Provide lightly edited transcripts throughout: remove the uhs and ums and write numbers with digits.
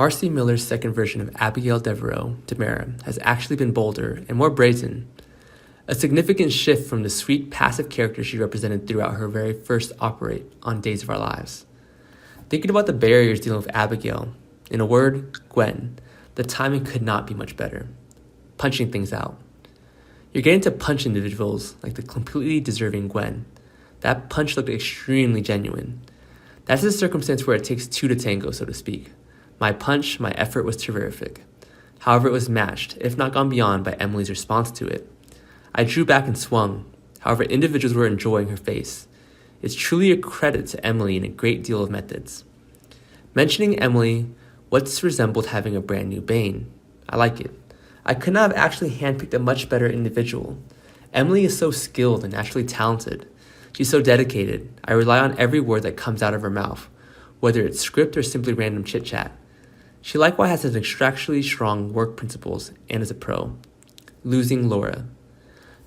Marci Miller's second version of Abigail Devereaux, Demera, has actually been bolder and more brazen, a significant shift from the sweet, passive character she represented throughout her very first operate on Days of Our Lives. Thinking about the barriers dealing with Abigail, in a word, Gwen, the timing could not be much better. Punching things out. You're getting to punch individuals like the completely deserving Gwen. That punch looked extremely genuine. That's a circumstance where it takes two to tango, so to speak. My punch, my effort was terrific. However, it was matched, if not gone beyond, by Emily's response to it. I drew back and swung. However, individuals were enjoying her face. It's truly a credit to Emily in a great deal of methods. Mentioning Emily, what's resembled having a brand new Bane. I like it. I could not have actually handpicked a much better individual. Emily is so skilled and naturally talented. She's so dedicated. I rely on every word that comes out of her mouth, whether it's script or simply random chit-chat. She likewise has extractually strong work principles and is a pro. Losing Laura.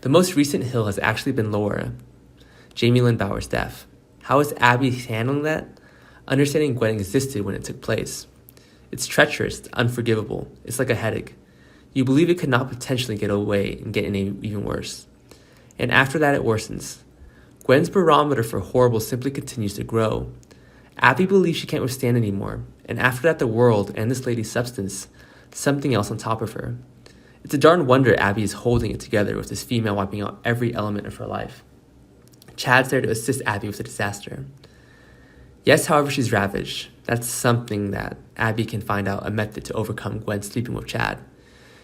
The most recent hill has actually been Laura, Jamie Lynn Bower's death. How is Abby handling that? Understanding Gwen existed when it took place. It's treacherous, it's unforgivable. It's like a headache. You believe it could not potentially get away and get any even worse. And after that, it worsens. Gwen's barometer for horrible simply continues to grow. Abby believes she can't withstand anymore, and after that the world and this lady's substance, something else on top of her. It's a darn wonder Abby is holding it together with this female wiping out every element of her life. Chad's there to assist Abby with the disaster. Yes, however, she's ravaged. That's something that Abby can find out a method to overcome Gwen sleeping with Chad.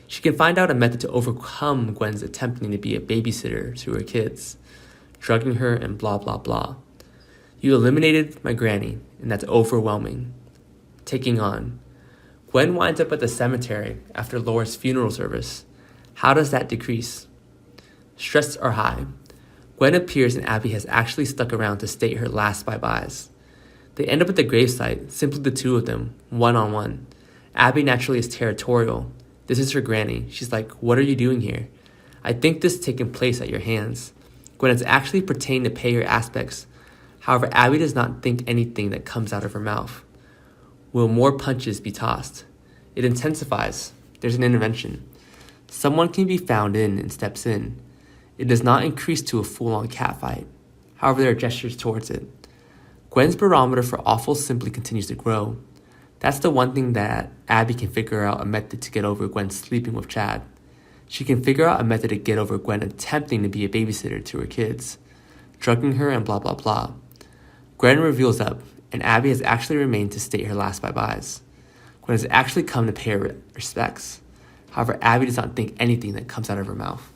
She can find out a method to overcome Gwen's attempting to be a babysitter to her kids, drugging her and blah blah blah. You eliminated my granny, and that's overwhelming. Taking on. Gwen winds up at the cemetery after Laura's funeral service. How does that decrease? Stress are high. Gwen appears and Abby has actually stuck around to state her last bye-byes. They end up at the gravesite, simply the two of them, one-on-one. Abby naturally is territorial. This is her granny. She's like, what are you doing here? I think this is taking place at your hands. Gwen is actually pertaining to payer aspects. However, Abby does not think anything that comes out of her mouth. Will more punches be tossed? It intensifies. There's an intervention. Someone can be found in and steps in. It does not increase to a full-on catfight. However, there are gestures towards it. Gwen's barometer for awful simply continues to grow. That's the one thing that Abby can figure out a method to get over Gwen sleeping with Chad. She can figure out a method to get over Gwen attempting to be a babysitter to her kids, drugging her and blah blah blah. Gwen reveals up, and Abby has actually remained to state her last bye-byes. Gwen has actually come to pay her respects. However, Abby does not think anything that comes out of her mouth.